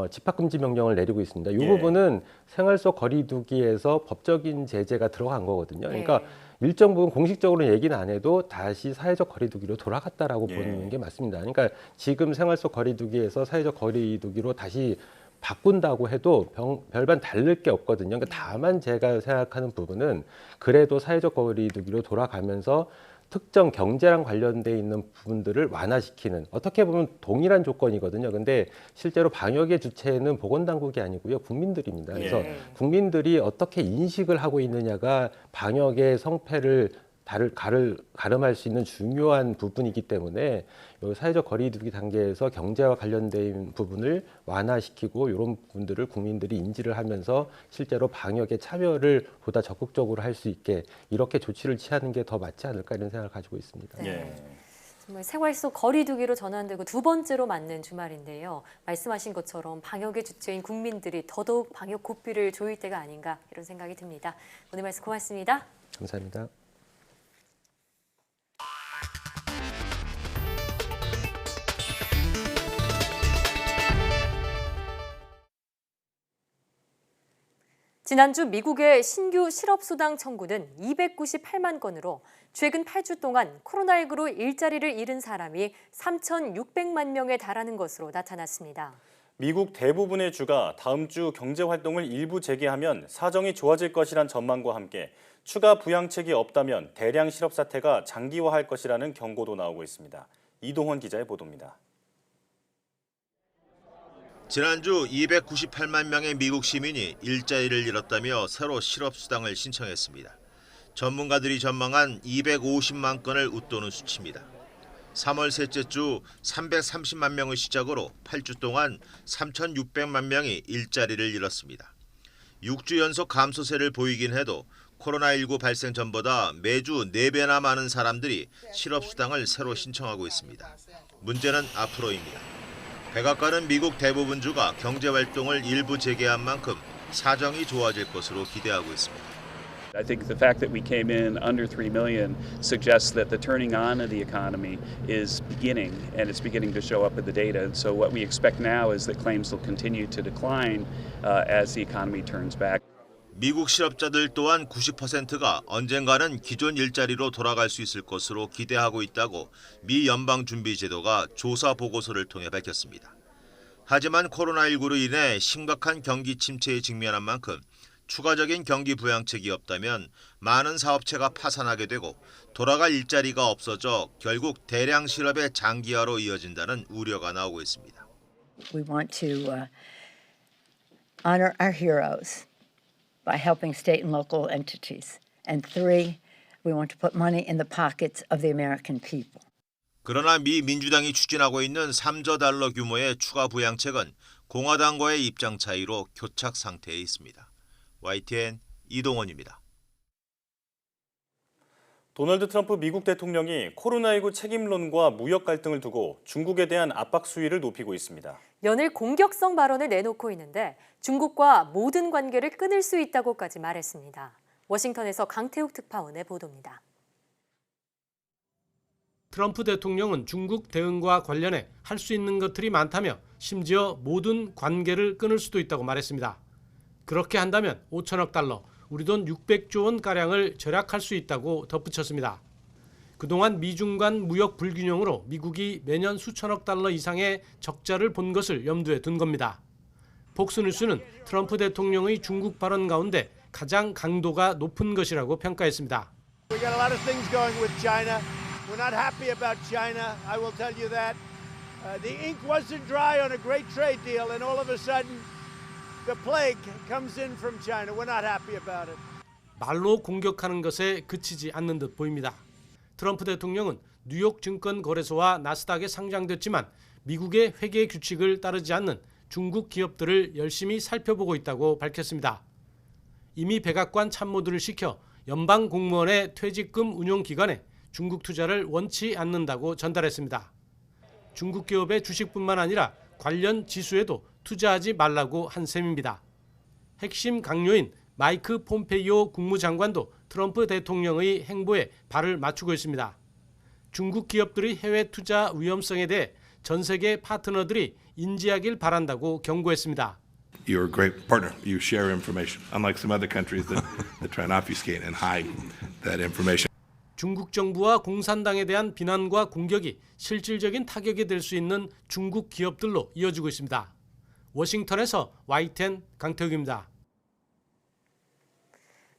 집합금지 명령을 내리고 있습니다. 이 부분은 생활 속 거리두기에서 법적인 제재가 들어간 거거든요. 그러니까 일정 부분 공식적으로 얘기는 안 해도 다시 사회적 거리두기로 돌아갔다라고 보는 게 맞습니다. 그러니까 지금 생활 속 거리두기에서 사회적 거리두기로 다시 바꾼다고 해도 별반 다를 게 없거든요. 그러니까 다만 제가 생각하는 부분은 그래도 사회적 거리두기로 돌아가면서 특정 경제랑 관련돼 있는 부분들을 완화시키는 어떻게 보면 동일한 조건이거든요. 근데 실제로 방역의 주체는 보건당국이 아니고요. 국민들입니다. 그래서 국민들이 어떻게 인식을 하고 있느냐가 방역의 성패를 가름할 수 있는 중요한 부분이기 때문에 사회적 거리두기 단계에서 경제와 관련된 부분을 완화시키고 이런 부분들을 국민들이 인지를 하면서 실제로 방역에 참여를 보다 적극적으로 할 수 있게 이렇게 조치를 취하는 게 더 맞지 않을까 이런 생각을 가지고 있습니다. 정말 생활 속 거리두기로 전환되고 두 번째로 맞는 주말인데요. 말씀하신 것처럼 방역의 주체인 국민들이 더더욱 방역 고삐를 조일 때가 아닌가 이런 생각이 듭니다. 오늘 말씀 고맙습니다. 감사합니다. 지난주 미국의 신규 실업수당 청구는 298만 건으로 최근 8주 동안 코로나19로 일자리를 잃은 사람이 3,600만 명에 달하는 것으로 나타났습니다. 미국 대부분의 주가 다음 주 경제활동을 일부 재개하면 사정이 좋아질 것이란 전망과 함께 추가 부양책이 없다면 대량 실업 사태가 장기화할 것이라는 경고도 나오고 있습니다. 이동헌 기자의 보도입니다. 지난주 298만 명의 미국 시민이 일자리를 잃었다며 새로 실업수당을 신청했습니다. 전문가들이 전망한 250만 건을 웃도는 수치입니다. 3월 셋째 주 330만 명을 시작으로 8주 동안 3,600만 명이 일자리를 잃었습니다. 6주 연속 감소세를 보이긴 해도 코로나19 발생 전보다 매주 4배나 많은 사람들이 실업수당을 새로 신청하고 있습니다. 문제는 앞으로입니다. 백악관은 미국 대부분 주가 경제활동을 일부 재개한 만큼 사정이 좋아질 것으로 기대하고 있습니다. I think the fact that we came in under 3 million suggests that the turning on of the economy is beginning, and it's beginning to show up in the data. And so what we expect now is that claims will continue to decline as the economy turns back. 미국 실업자들 또한 90%가 언젠가는 기존 일자리로 돌아갈 수 있을 것으로 기대하고 있다고 미 연방준비제도가 조사 보고서를 통해 밝혔습니다. 하지만 코로나19로 인해 심각한 경기 침체에 직면한 만큼 추가적인 경기 부양책이 없다면 많은 사업체가 파산하게 되고 돌아갈 일자리가 없어져 결국 대량 실업의 장기화로 이어진다는 우려가 나오고 있습니다. We want to honor our heroes by helping state and local entities. And 3, we want to put money in the pockets of the American people. 그러나 미 민주당이 추진하고 있는 3조 달러 규모의 추가 부양책은 공화당과의 입장 차이로 교착 상태에 있습니다. YTN 이동원입니다. 도널드 트럼프 미국 대통령이 코로나19 책임론과 무역 갈등을 두고 중국에 대한 압박 수위를 높이고 있습니다. 연일 공격성 발언을 내놓고 있는데 중국과 모든 관계를 끊을 수 있다고까지 말했습니다. 워싱턴에서 강태욱 특파원의 보도입니다. 트럼프 대통령은 중국 대응과 관련해 할 수 있는 것들이 많다며 심지어 모든 관계를 끊을 수도 있다고 말했습니다. 그렇게 한다면 5천억 달러, 우리 돈 600조 원가량을 절약할 수 있다고 덧붙였습니다. 그동안 미중 간 무역 불균형으로 미국이 매년 수천억 달러 이상의 적자를 본 것을 염두에 둔 겁니다. 폭스뉴스는 트럼프 대통령의 중국 발언 가운데 가장 강도가 높은 것이라고 평가했습니다. We got a lot of things going with China. We're not happy about China. I will tell you that. The ink wasn't dry on a great trade deal, and all of a sudden, the plague comes in from China. We're not happy about it. 말로 공격하는 것에 그치지 않는 듯 보입니다. 트럼프 대통령은 뉴욕 증권거래소와 나스닥에 상장됐지만 미국의 회계 규칙을 따르지 않는 중국 기업들을 열심히 살펴보고 있다고 밝혔습니다. 이미 백악관 참모들을 시켜 연방 공무원의 퇴직금 운용 기간에 중국 투자를 원치 않는다고 전달했습니다. 중국 기업의 주식뿐만 아니라 관련 지수에도 투자하지 말라고 한 셈입니다. 핵심 강요인 마이크 폼페이오 국무장관도 트럼프 대통령의 행보에 발을 맞추고 있습니다. 중국 기업들의 해외 투자 위험성에 대해 전 세계 파트너들이 인지하길 바란다고 경고했습니다. You're a great partner. You share information, unlike some other countries that try and obfuscate and hide that information. 중국 정부와 공산당에 대한 비난과 공격이 실질적인 타격이 될 수 있는 중국 기업들로 이어지고 있습니다. 워싱턴에서 YTN 강태욱입니다.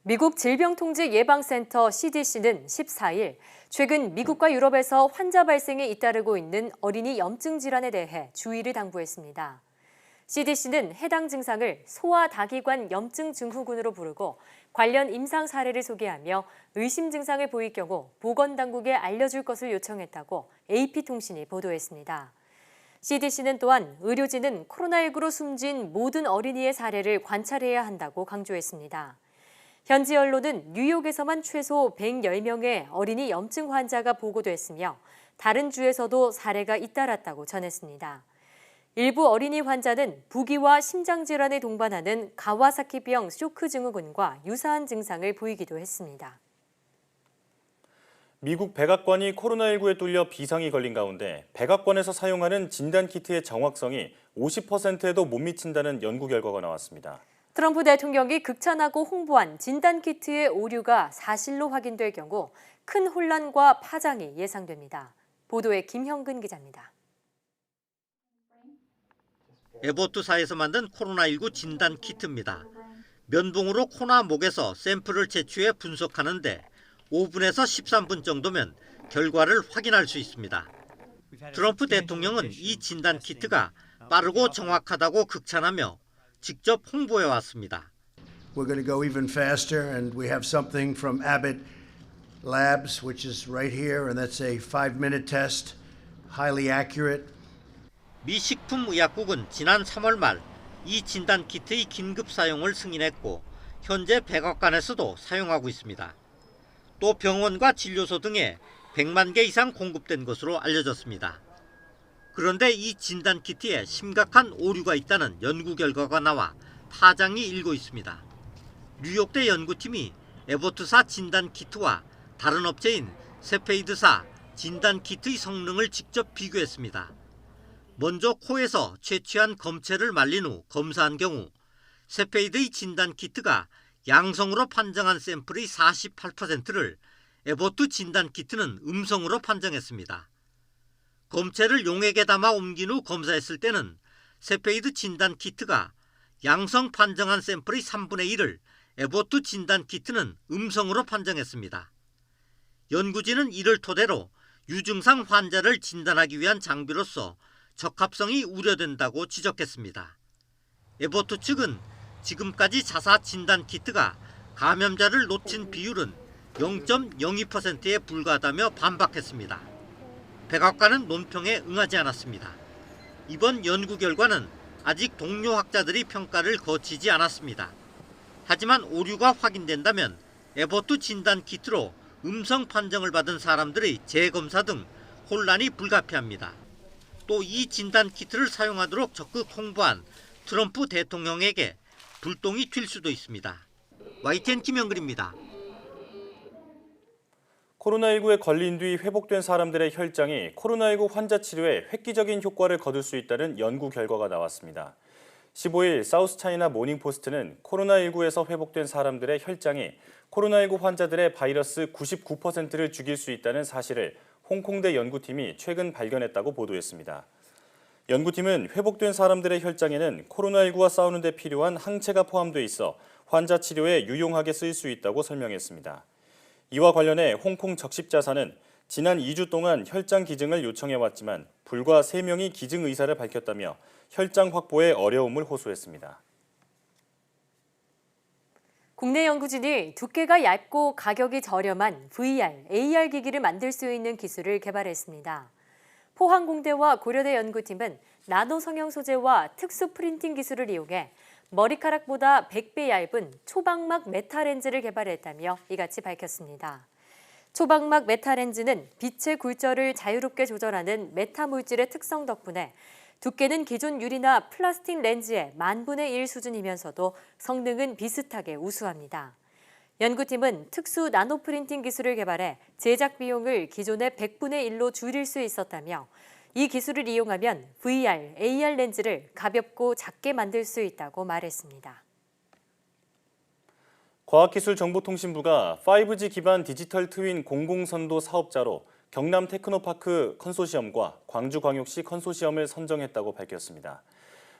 미국 질병통제예방센터 CDC는 14일 최근 미국과 유럽에서 환자 발생에 잇따르고 있는 어린이 염증 질환에 대해 주의를 당부했습니다. CDC는 해당 증상을 소아다기관 염증 증후군으로 부르고 관련 임상 사례를 소개하며 의심 증상을 보일 경우 보건당국에 알려줄 것을 요청했다고 AP통신이 보도했습니다. CDC는 또한 의료진은 코로나19로 숨진 모든 어린이의 사례를 관찰해야 한다고 강조했습니다. 현지 언론은 뉴욕에서만 최소 110명의 어린이 염증 환자가 보고됐으며 다른 주에서도 사례가 잇따랐다고 전했습니다. 일부 어린이 환자는 부기와 심장질환에 동반하는 가와사키병 쇼크 증후군과 유사한 증상을 보이기도 했습니다. 미국 백악관이 코로나19에 뚫려 비상이 걸린 가운데 백악관에서 사용하는 진단키트의 정확성이 50%에도 못 미친다는 연구 결과가 나왔습니다. 트럼프 대통령이 극찬하고 홍보한 진단키트의 오류가 사실로 확인될 경우 큰 혼란과 파장이 예상됩니다. 보도에 김형근 기자입니다. 에버투사에서 만든 코로나19 진단 키트입니다. 면봉으로 코나 목에서 샘플을 채취해 분석하는데 5분에서 13분 정도면 결과를 확인할 수 있습니다. 트럼프 대통령은 이 진단 키트가 빠르고 정확하다고 극찬하며 직접 홍보해 왔습니다. We're going to go even faster and we have something from Abbott Labs which is right here and that's a 5-minute test, highly accurate. 미 식품의약국은 지난 3월 말 이 진단 키트의 긴급 사용을 승인했고 현재 백악관에서도 사용하고 있습니다. 또 병원과 진료소 등에 100만 개 이상 공급된 것으로 알려졌습니다. 그런데 이 진단 키트에 심각한 오류가 있다는 연구 결과가 나와 파장이 일고 있습니다. 뉴욕대 연구팀이 에버트사 진단 키트와 다른 업체인 세페이드사 진단 키트의 성능을 직접 비교했습니다. 먼저 코에서 채취한 검체를 말린 후 검사한 경우 세페이드의 진단 키트가 양성으로 판정한 샘플의 48%를 에버트 진단 키트는 음성으로 판정했습니다. 검체를 용액에 담아 옮긴 후 검사했을 때는 세페이드 진단 키트가 양성 판정한 샘플의 3분의 1을 에보트 진단 키트는 음성으로 판정했습니다. 연구진은 이를 토대로 유증상 환자를 진단하기 위한 장비로서 적합성이 우려된다고 지적했습니다. 에보트 측은 지금까지 자사 진단 키트가 감염자를 놓친 비율은 0.02%에 불과하다며 반박했습니다. 백악관은 논평에 응하지 않았습니다. 이번 연구 결과는 아직 동료 학자들이 평가를 거치지 않았습니다. 하지만 오류가 확인된다면 에보트 진단 키트로 음성 판정을 받은 사람들의 재검사 등 혼란이 불가피합니다. 또 이 진단 키트를 사용하도록 적극 홍보한 트럼프 대통령에게 불똥이 튈 수도 있습니다. YTN 김영근입니다. 코로나19에 걸린 뒤 회복된 사람들의 혈장이 코로나19 환자 치료에 획기적인 효과를 거둘 수 있다는 연구 결과가 나왔습니다. 15일 사우스차이나 모닝포스트는 코로나19에서 회복된 사람들의 혈장이 코로나19 환자들의 바이러스 99%를 죽일 수 있다는 사실을 홍콩대 연구팀이 최근 발견했다고 보도했습니다. 연구팀은 회복된 사람들의 혈장에는 코로나19와 싸우는 데 필요한 항체가 포함돼 있어 환자 치료에 유용하게 쓰일 수 있다고 설명했습니다. 이와 관련해 홍콩 적십자사는 지난 2주 동안 혈장 기증을 요청해왔지만 불과 3명이 기증 의사를 밝혔다며 혈장 확보에 어려움을 호소했습니다. 국내 연구진이 두께가 얇고 가격이 저렴한 VR, AR 기기를 만들 수 있는 기술을 개발했습니다. 포항공대와 고려대 연구팀은 나노 성형 소재와 특수 프린팅 기술을 이용해 머리카락보다 100배 얇은 초방막 메타렌즈를 개발했다며 이같이 밝혔습니다. 초방막 메타렌즈는 빛의 굴절을 자유롭게 조절하는 메타물질의 특성 덕분에 두께는 기존 유리나 플라스틱 렌즈의 10,000분의 1 수준이면서도 성능은 비슷하게 우수합니다. 연구팀은 특수 나노 프린팅 기술을 개발해 제작 비용을 기존의 100분의 1로 줄일 수 있었다며 이 기술을 이용하면 VR, AR 렌즈를 가볍고 작게 만들 수 있다고 말했습니다. 과학기술정보통신부가 5G 기반 디지털 트윈 공공선도 사업자로 경남 테크노파크 컨소시엄과 광주광역시 컨소시엄을 선정했다고 밝혔습니다.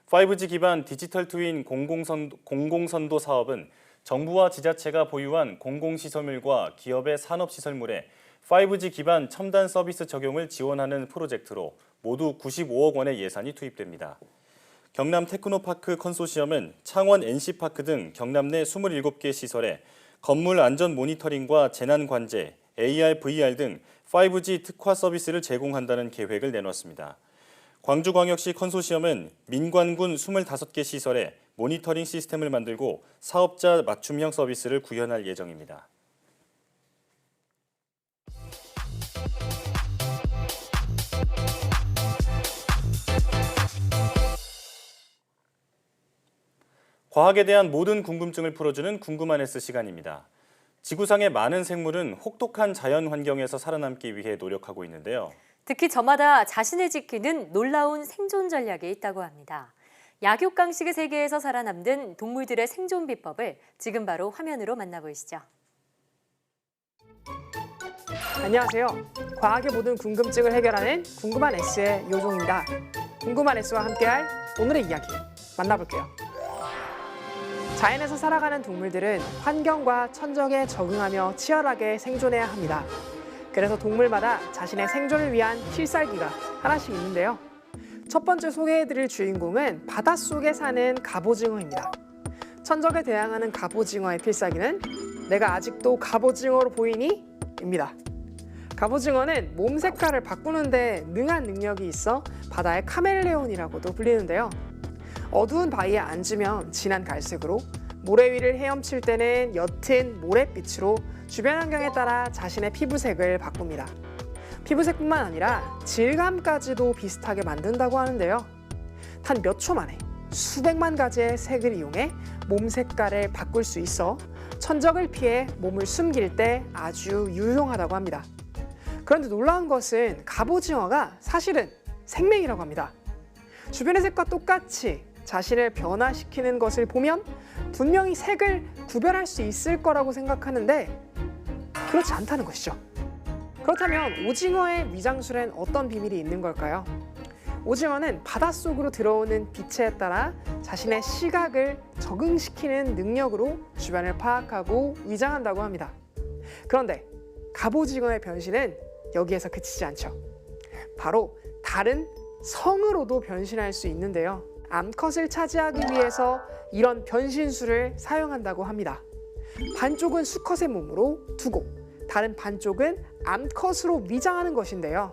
5G 기반 디지털 트윈 공공선도 사업은 정부와 지자체가 보유한 공공시설물과 기업의 산업시설물에 5G 기반 첨단 서비스 적용을 지원하는 프로젝트로 모두 95억 원의 예산이 투입됩니다. 경남 테크노파크 컨소시엄은 창원 NC파크 등 경남 내 27개 시설에 건물 안전 모니터링과 재난 관제, AR, VR 등 5G 특화 서비스를 제공한다는 계획을 내놨습니다. 광주광역시 컨소시엄은 민관군 25개 시설에 모니터링 시스템을 만들고 사업자 맞춤형 서비스를 구현할 예정입니다. 과학에 대한 모든 궁금증을 풀어주는 궁금한 S 시간입니다. 지구상의 많은 생물은 혹독한 자연 환경에서 살아남기 위해 노력하고 있는데요. 특히 저마다 자신을 지키는 놀라운 생존 전략이 있다고 합니다. 약육강식의 세계에서 살아남는 동물들의 생존 비법을 지금 바로 화면으로 만나보시죠. 안녕하세요. 과학의 모든 궁금증을 해결하는 궁금한 S의 요종입니다. 궁금한 S와 함께할 오늘의 이야기 만나볼게요. 자연에서 살아가는 동물들은 환경과 천적에 적응하며 치열하게 생존해야 합니다. 그래서 동물마다 자신의 생존을 위한 필살기가 하나씩 있는데요. 첫 번째 소개해드릴 주인공은 바닷속에 사는 갑오징어입니다. 천적에 대항하는 갑오징어의 필살기는 내가 아직도 갑오징어로 보이니? 입니다. 갑오징어는 몸 색깔을 바꾸는 데 능한 능력이 있어 바다의 카멜레온이라고도 불리는데요. 어두운 바위에 앉으면 진한 갈색으로, 모래 위를 헤엄칠 때는 옅은 모래빛으로 주변 환경에 따라 자신의 피부색을 바꿉니다. 피부색뿐만 아니라 질감까지도 비슷하게 만든다고 하는데요. 단 몇 초 만에 수백만 가지의 색을 이용해 몸 색깔을 바꿀 수 있어 천적을 피해 몸을 숨길 때 아주 유용하다고 합니다. 그런데 놀라운 것은 갑오징어가 사실은 생명이라고 합니다. 주변의 색과 똑같이 자신을 변화시키는 것을 보면 분명히 색을 구별할 수 있을 거라고 생각하는데 그렇지 않다는 것이죠. 그렇다면 오징어의 위장술엔 어떤 비밀이 있는 걸까요? 오징어는 바닷속으로 들어오는 빛에 따라 자신의 시각을 적응시키는 능력으로 주변을 파악하고 위장한다고 합니다. 그런데 갑오징어의 변신은 여기에서 그치지 않죠. 바로 다른 성으로도 변신할 수 있는데요. 암컷을 차지하기 위해서 이런 변신술을 사용한다고 합니다. 반쪽은 수컷의 몸으로 두고 다른 반쪽은 암컷으로 위장하는 것인데요.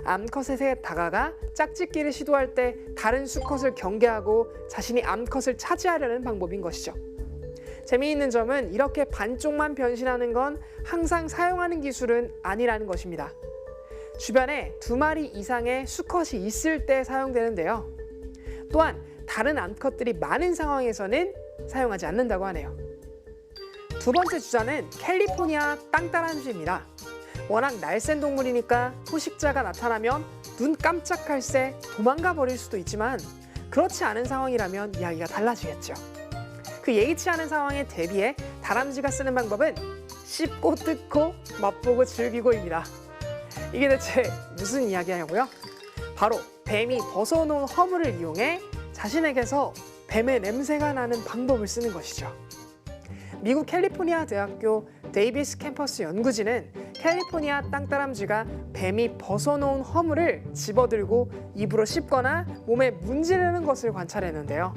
암컷에 다가가 짝짓기를 시도할 때 다른 수컷을 경계하고 자신이 암컷을 차지하려는 방법인 것이죠. 재미있는 점은 이렇게 반쪽만 변신하는 건 항상 사용하는 기술은 아니라는 것입니다. 주변에 2마리 이상의 수컷이 있을 때 사용되는데요. 또한 다른 암컷들이 많은 상황에서는 사용하지 않는다고 하네요. 두 번째 주자는 캘리포니아 땅따라미입니다. 워낙 날쌘 동물이니까 포식자가 나타나면 눈 깜짝할 새 도망가 버릴 수도 있지만 그렇지 않은 상황이라면 이야기가 달라지겠죠. 그 예기치 않은 상황에 대비해 다람쥐가 쓰는 방법은 씹고 뜯고 맛보고 즐기고입니다. 이게 대체 무슨 이야기냐고요? 바로 뱀이 벗어놓은 허물을 이용해 자신에게서 뱀의 냄새가 나는 방법을 쓰는 것이죠. 미국 캘리포니아 대학교 데이비스 캠퍼스 연구진은 캘리포니아 땅따람쥐가 뱀이 벗어놓은 허물을 집어들고 입으로 씹거나 몸에 문지르는 것을 관찰했는데요.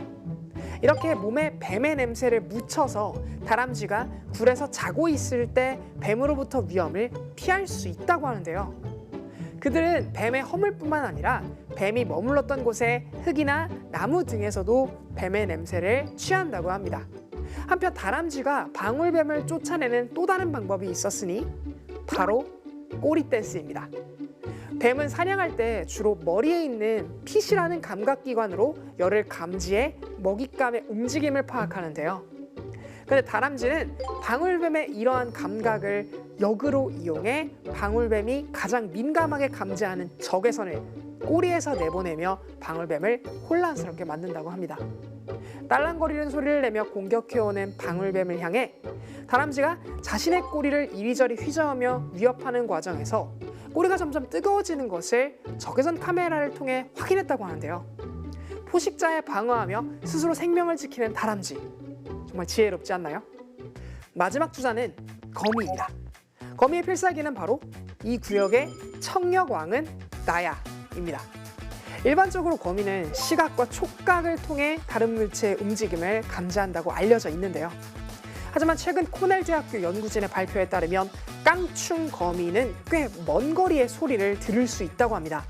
이렇게 몸에 뱀의 냄새를 묻혀서 다람쥐가 굴에서 자고 있을 때 뱀으로부터 위험을 피할 수 있다고 하는데요. 그들은 뱀의 허물뿐만 아니라 뱀이 머물렀던 곳의 흙이나 나무 등에서도 뱀의 냄새를 취한다고 합니다. 한편 다람쥐가 방울뱀을 쫓아내는 또 다른 방법이 있었으니 바로 꼬리 댄스입니다. 뱀은 사냥할 때 주로 머리에 있는 핏이라는 감각기관으로 열을 감지해 먹잇감의 움직임을 파악하는데요. 그런데 다람쥐는 방울뱀의 이러한 감각을 역으로 이용해 방울뱀이 가장 민감하게 감지하는 적외선을 꼬리에서 내보내며 방울뱀을 혼란스럽게 만든다고 합니다. 딸랑거리는 소리를 내며 공격해오는 방울뱀을 향해 다람쥐가 자신의 꼬리를 이리저리 휘저으며 위협하는 과정에서 꼬리가 점점 뜨거워지는 것을 적외선 카메라를 통해 확인했다고 하는데요. 포식자에 방어하며 스스로 생명을 지키는 다람쥐. 정말 지혜롭지 않나요? 마지막 주자는 거미입니다. 거미의 필살기는 바로 이 구역의 청력왕은 나야입니다. 일반적으로 거미는 시각과 촉각을 통해 다른 물체의 움직임을 감지한다고 알려져 있는데요. 하지만 최근 코넬 대학교 연구진의 발표에 따르면 깡충 거미는 꽤 먼 거리의 소리를 들을 수 있다고 합니다.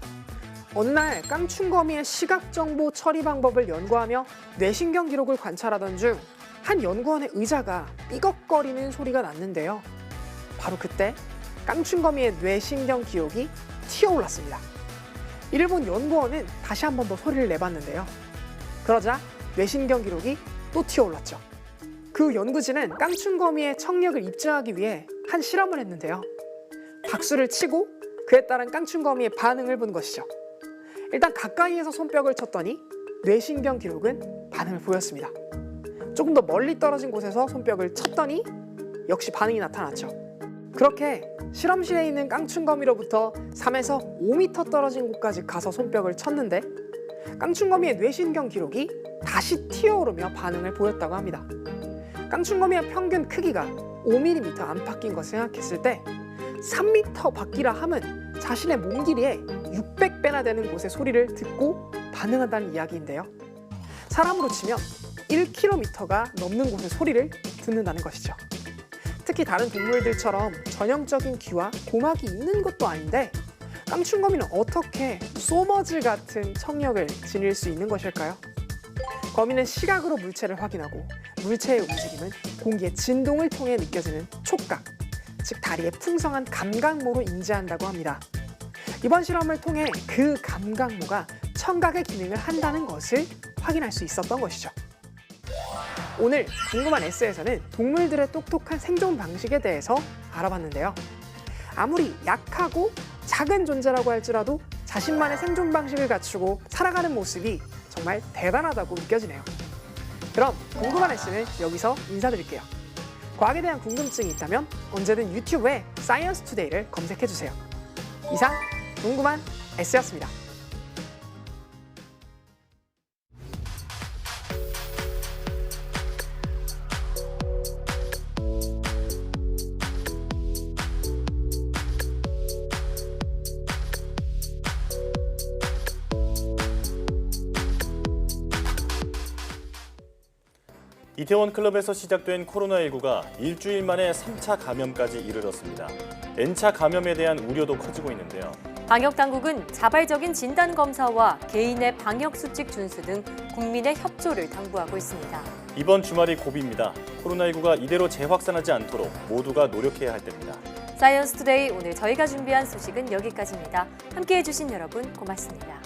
어느 날 깡충 거미의 시각 정보 처리 방법을 연구하며 뇌신경 기록을 관찰하던 중 한 연구원의 의자가 삐걱거리는 소리가 났는데요. 바로 그때 깡충 거미의 뇌신경 기록이 튀어올랐습니다. 이를 본 연구원은 다시 한 번 더 소리를 내봤는데요. 그러자 뇌신경 기록이 또 튀어올랐죠. 그 연구진은 깡충거미의 청력을 입증하기 위해 한 실험을 했는데요. 박수를 치고 그에 따른 깡충거미의 반응을 본 것이죠. 일단 가까이에서 손뼉을 쳤더니 뇌신경 기록은 반응을 보였습니다. 조금 더 멀리 떨어진 곳에서 손뼉을 쳤더니 역시 반응이 나타났죠. 그렇게 실험실에 있는 깡충거미로부터 3에서 5m 떨어진 곳까지 가서 손뼉을 쳤는데 깡충거미의 뇌신경 기록이 다시 튀어오르며 반응을 보였다고 합니다. 깡충거미의 평균 크기가 5mm 안팎인 것을 생각했을 때 3m 밖이라 함은 자신의 몸 길이의 600배나 되는 곳의 소리를 듣고 반응한다는 이야기인데요. 사람으로 치면 1km가 넘는 곳의 소리를 듣는다는 것이죠. 특히 다른 동물들처럼 전형적인 귀와 고막이 있는 것도 아닌데 깡충거미는 어떻게 소머즈 같은 청력을 지닐 수 있는 것일까요? 거미는 시각으로 물체를 확인하고 물체의 움직임은 공기의 진동을 통해 느껴지는 촉각, 즉 다리의 풍성한 감각모로 인지한다고 합니다. 이번 실험을 통해 그 감각모가 청각의 기능을 한다는 것을 확인할 수 있었던 것이죠. 오늘 궁금한 S에서는 동물들의 똑똑한 생존 방식에 대해서 알아봤는데요. 아무리 약하고 작은 존재라고 할지라도 자신만의 생존 방식을 갖추고 살아가는 모습이 정말 대단하다고 느껴지네요. 그럼 궁금한 S는 여기서 인사드릴게요. 과학에 대한 궁금증이 있다면 언제든 유튜브에 사이언스 투데이를 검색해주세요. 이상 궁금한 S였습니다. 이태원 클럽에서 시작된 코로나19가 일주일 만에 3차 감염까지 이르렀습니다. N차 감염에 대한 우려도 커지고 있는데요. 방역당국은 자발적인 진단검사와 개인의 방역수칙 준수 등 국민의 협조를 당부하고 있습니다. 이번 주말이 고비입니다. 코로나19가 이대로 재확산하지 않도록 모두가 노력해야 할 때입니다. 사이언스 투데이 오늘 저희가 준비한 소식은 여기까지입니다. 함께해 주신 여러분 고맙습니다.